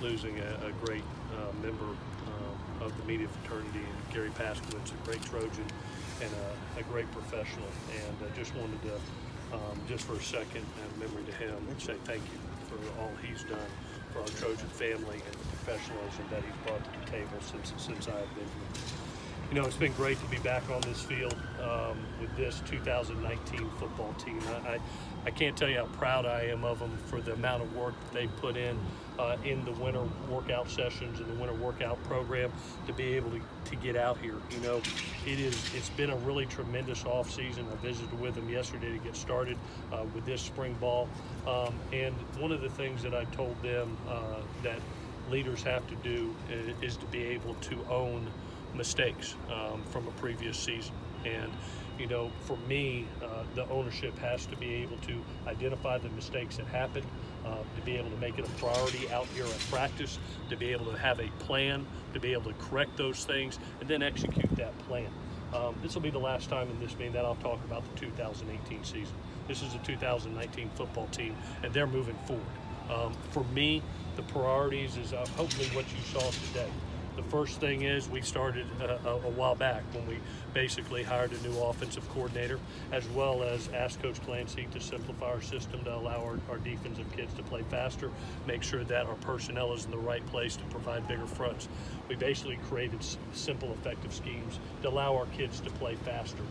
losing a great member of the media fraternity, and Gary Paskowitz, a great Trojan and a great professional. And I just wanted to, just for a second, in memory to him, say thank you for all he's done for our Trojan family and the professionalism that he's brought to the table since I've been here. You know, it's been great to be back on this field with this 2019 football team. I can't tell you how proud I am of them for the amount of work that they put in the winter workout sessions and the winter workout program to be able to get out here. You know, it's been a really tremendous off season. I visited with them yesterday to get started with this spring ball. And one of the things that I told them that leaders have to do is to be able to own mistakes from a previous season. And you know, for me, the ownership has to be able to identify the mistakes that happened, to be able to make it a priority out here at practice, to be able to have a plan, to be able to correct those things, and then execute that plan. This will be the last time in this meeting that I'll talk about the 2018 season. This is a 2019 football team, and they're moving forward. For me, the priorities is hopefully what you saw today. The first thing is we started a while back when we basically hired a new offensive coordinator, as well as asked Coach Clancy to simplify our system to allow our defensive kids to play faster, make sure that our personnel is in the right place to provide bigger fronts. We basically created simple, effective schemes to allow our kids to play faster.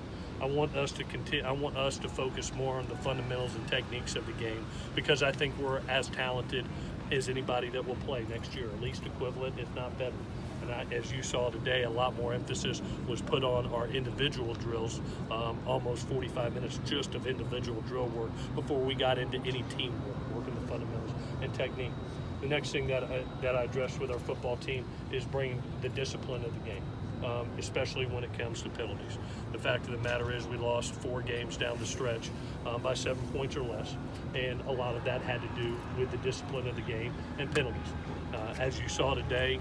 I want us to continue. I want us to focus more on the fundamentals and techniques of the game, because I think we're as talented as anybody that will play next year, at least equivalent, if not better. And as you saw today, a lot more emphasis was put on our individual drills, almost 45 minutes just of individual drill work before we got into any team work, working the fundamentals and technique. The next thing that I addressed with our football team is bringing the discipline of the game, especially when it comes to penalties. The fact of the matter is we lost 4 games down the stretch by 7 points or less, and a lot of that had to do with the discipline of the game and penalties. As you saw today,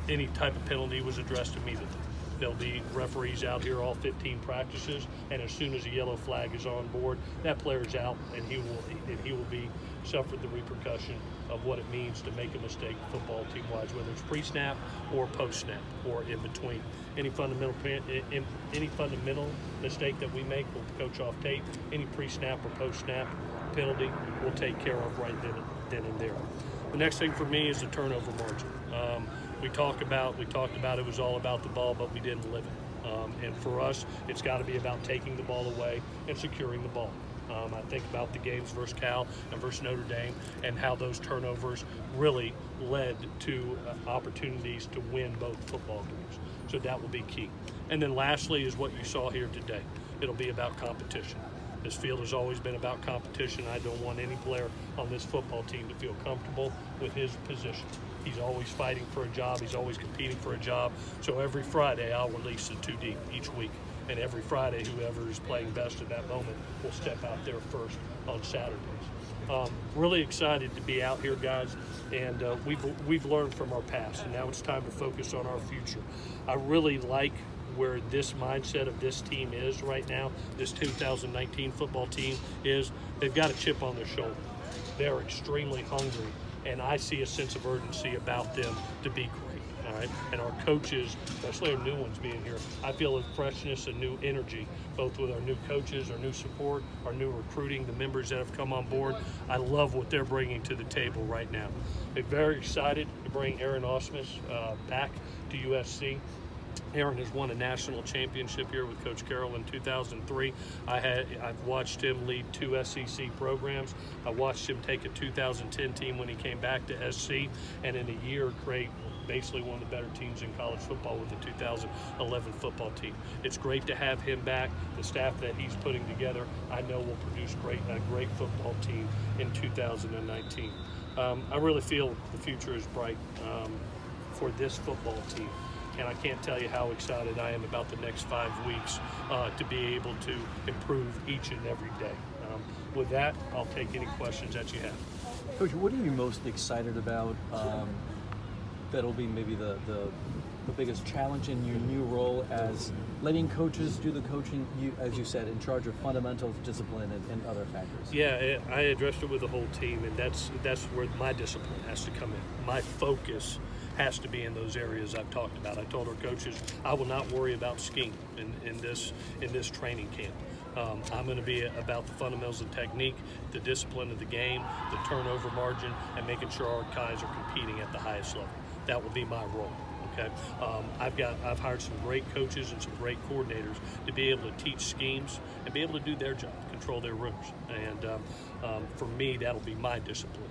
any type of penalty was addressed immediately. There'll be referees out here all 15 practices, and as soon as a yellow flag is on board, that player's out, and he will be suffered the repercussion of what it means to make a mistake football team-wise, whether it's pre-snap or post-snap or in between. Any fundamental mistake that we make, we'll coach off tape. Any pre-snap or post-snap penalty we'll take care of right then and there. The next thing for me is the turnover margin. We talked about it was all about the ball, but we didn't live it. And for us, it's got to be about taking the ball away and securing the ball. I think about the games versus Cal and versus Notre Dame and how those turnovers really led to opportunities to win both football games. So that will be key. And then lastly is what you saw here today. It'll be about competition. This field has always been about competition. I don't want any player on this football team to feel comfortable with his position. He's always fighting for a job. He's always competing for a job. So every Friday, I'll release the 2 deep each week. And every Friday, whoever is playing best at that moment will step out there first on Saturdays. Really excited to be out here, guys. And we've learned from our past, and now it's time to focus on our future. I really like where this mindset of this team is right now. This 2019 football team is, they've got a chip on their shoulder. They're extremely hungry, and I see a sense of urgency about them to be great, all right? And our coaches, especially our new ones being here, I feel a freshness and new energy, both with our new coaches, our new support, our new recruiting, the members that have come on board. I love what they're bringing to the table right now. They're very excited to bring Aaron Osmus back to USC. Aaron has won a national championship here with Coach Carroll in 2003. I've watched him lead 2 SEC programs. I watched him take a 2010 team when he came back to SC, and in a year create basically one of the better teams in college football with the 2011 football team. It's great to have him back. The staff that he's putting together, I know will produce a great football team in 2019. I really feel the future is bright for this football team. And I can't tell you how excited I am about the next 5 weeks to be able to improve each and every day. With that, I'll take any questions that you have. Coach, what are you most excited about that'll be maybe the biggest challenge in your new role as letting coaches do the coaching, as you said, in charge of fundamentals, discipline, and other factors? Yeah, I addressed it with the whole team, and that's where my discipline has to come in. My focus has to be in those areas I've talked about. I told our coaches I will not worry about scheme in this training camp. I'm going to be about the fundamentals and technique, the discipline of the game, the turnover margin, and making sure our guys are competing at the highest level. That will be my role. Okay, I've hired some great coaches and some great coordinators to be able to teach schemes and be able to do their job, control their rooms. And for me, that'll be my discipline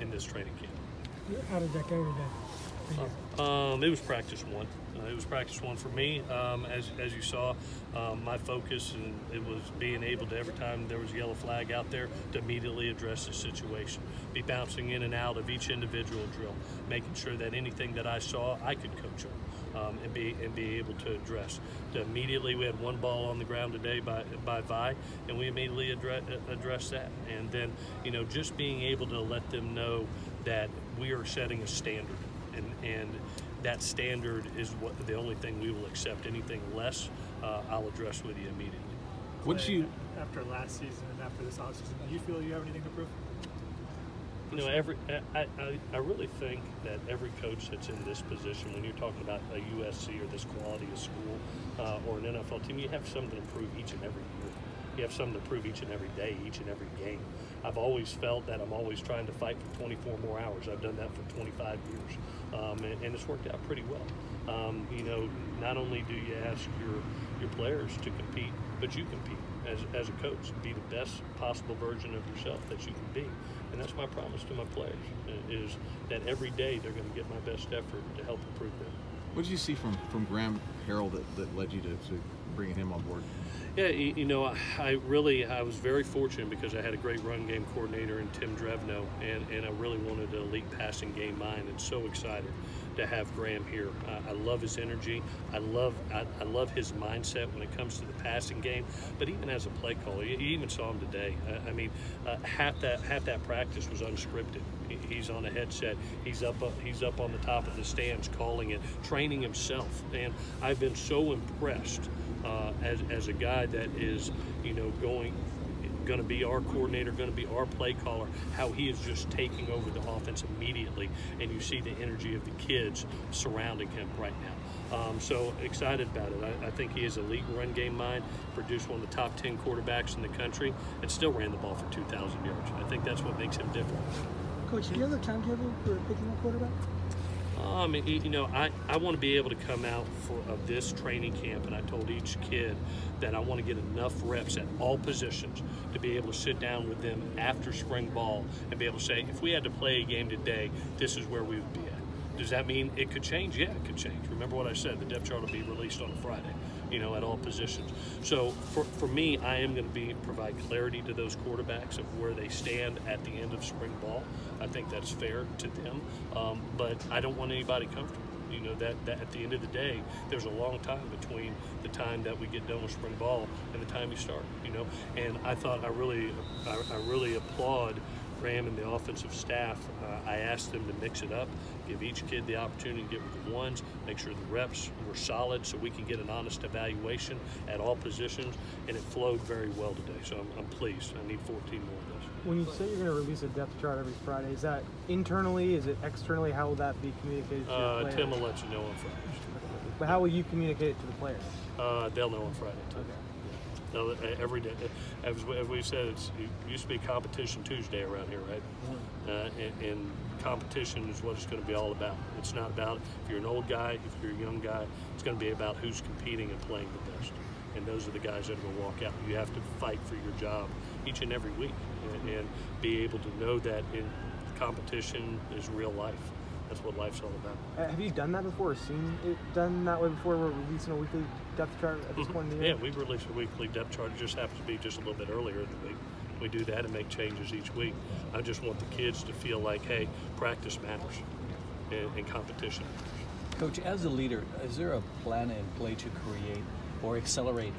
in this training camp. How did that go today for you? It was practice one. It was practice one for me. As you saw, my focus and it was being able to, every time there was a yellow flag out there, to immediately address the situation. Be bouncing in and out of each individual drill, making sure that anything that I saw, I could coach on and be able to address. Immediately, we had one ball on the ground today by Vi, and we immediately addressed that. And then, just being able to let them know that we are setting a standard, and that standard is the only thing we will accept. Anything less, I'll address with you immediately. After last season and after this offseason, do you feel you have anything to prove? I really think that every coach that's in this position, when you're talking about a USC or this quality of school or an NFL team, you have something to prove each and every year. You have something to prove each and every day, each and every game. I've always felt that I'm always trying to fight for 24 more hours. I've done that for 25 years, and it's worked out pretty well. Not only do you ask your players to compete, but you compete as a coach. Be the best possible version of yourself that you can be. And that's my promise to my players, is that every day they're going to get my best effort to help improve them. What did you see from Graham Harrell that led you to bringing him on board? Yeah, I was very fortunate because I had a great run game coordinator in Tim Drevno, and I really wanted an elite passing game mind, and so excited to have Graham here. I love his energy. I love his mindset when it comes to the passing game. But even as a play caller, you even saw him today. Half that practice was unscripted. He's on a headset. He's up on the top of the stands calling it, training himself. And I've been so impressed as a guy that is, going to be our coordinator, going to be our play caller, how he is just taking over the offense immediately, and you see the energy of the kids surrounding him right now. So excited about it. I think he is a elite run game mind, produced one of the top 10 quarterbacks in the country, and still ran the ball for 2,000 yards. I think that's what makes him different. Coach, do you have a timetable for picking a quarterback? I want to be able to come out of this training camp, and I told each kid that I want to get enough reps at all positions to be able to sit down with them after spring ball and be able to say, if we had to play a game today, this is where we would be at. Does that mean it could change? Yeah, it could change. Remember what I said, the depth chart will be released on a Friday, at all positions. So for me, I am going to provide clarity to those quarterbacks of where they stand at the end of spring ball. I think that's fair to them, but I don't want anybody comfortable. That at the end of the day, there's a long time between the time that we get done with spring ball and the time you start. And I thought I really applaud Graham and the offensive staff. I asked them to mix it up, give each kid the opportunity to get with the ones, make sure the reps were solid so we can get an honest evaluation at all positions, and it flowed very well today. So I'm pleased. I need 14 more of those. When you say you're going to release a depth chart every Friday, is that internally? Is it externally? How will that be communicated to your players? Tim will let you know on Friday. But how will you communicate it to the players? They'll know on Friday too. Okay. No, every day. As we said, it used to be Competition Tuesday around here, right? And competition is what it's going to be all about. It's not about if you're an old guy, if you're a young guy. It's going to be about who's competing and playing the best. And those are the guys that are going to walk out. You have to fight for your job each and every week and be able to know that in competition is real life. That's what life's all about. Have you done that before, or seen it done that way before? We're releasing a weekly depth chart at this point in the year? Yeah, we've released a weekly depth chart. It just happens to be just a little bit earlier in the week. We do that and make changes each week. I just want the kids to feel like, hey, practice matters and competition matters. Coach, as a leader, is there a plan in play to create or accelerate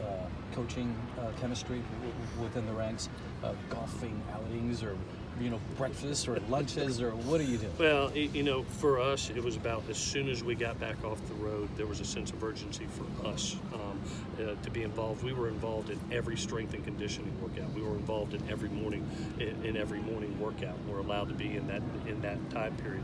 coaching chemistry within the ranks, golfing outings or breakfast or lunches, or what do you do? Well, for us, it was about as soon as we got back off the road, there was a sense of urgency for us to be involved. We were involved in every strength and conditioning workout. We were involved in every morning workout. We're allowed to be in that time period.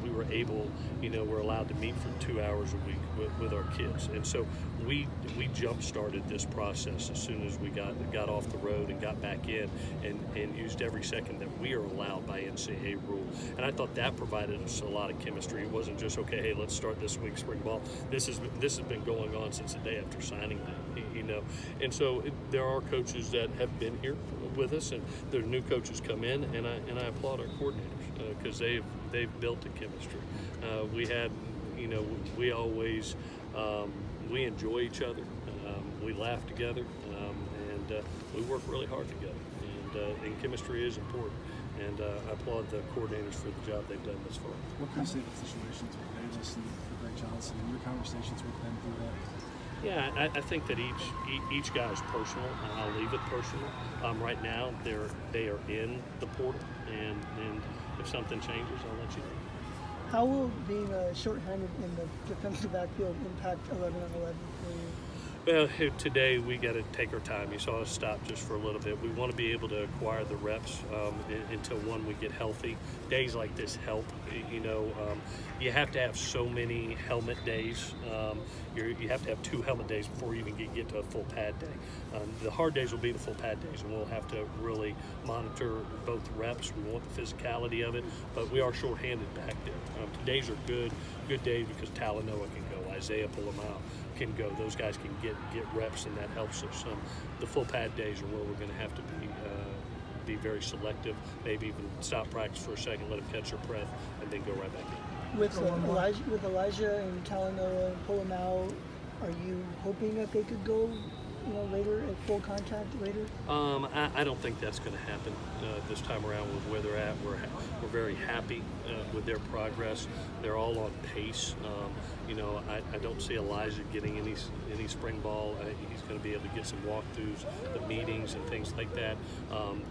We were able, we're allowed to meet for 2 hours a week with our kids, and so we jump started this process as soon as we got off the road and got back in, and used every second that we are allowed by NCAA rule. And I thought that provided us a lot of chemistry. It wasn't just, okay, hey, let's start this week's spring ball. This has been going on since the day after signing day, And so there are coaches that have been here with us, and there are new coaches come in, and I applaud our coordinators because they've built a chemistry. We had, we always we enjoy each other. We laugh together, and we work really hard together. And chemistry is important, and I applaud the coordinators for the job they've done thus far. What can you say about situations with Davis and Greg Johnson and your conversations with them through that? Yeah, I think that each guy is personal, and I'll leave it personal. Right now, they are in the portal, and if something changes, I'll let you know. How will being shorthanded in the defensive backfield impact 11-on-11 for you? Well, today we got to take our time. You saw us stop just for a little bit. We want to be able to acquire the reps until we get healthy. Days like this help. You have to have so many helmet days. You have to have 2 helmet days before you even get to a full pad day. The hard days will be the full pad days, and we'll have to really monitor both reps. We want the physicality of it, but we are shorthanded back there. Today's are good days because Talanoa can go, Isaiah Pulamau can go. Those guys can get reps, and that helps us. The full pad days are where we're going to have to be very selective. Maybe even stop practice for a second, let them catch their breath, and then go right back in. With Elijah and Talanoa and Pulamau, are you hoping that they could go later at full contact later? I don't think that's going to happen this time around with where they're at. We're very happy with their progress. They're all on pace. I don't see Elijah getting any spring ball. He's going to be able to get some walkthroughs, the meetings and things like that,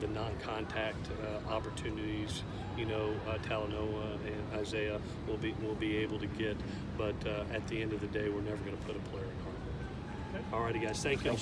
the non-contact opportunities. Talanoa and Isaiah will be able to get, but at the end of the day, we're never going to put a player in harm. All righty, guys. Thank you.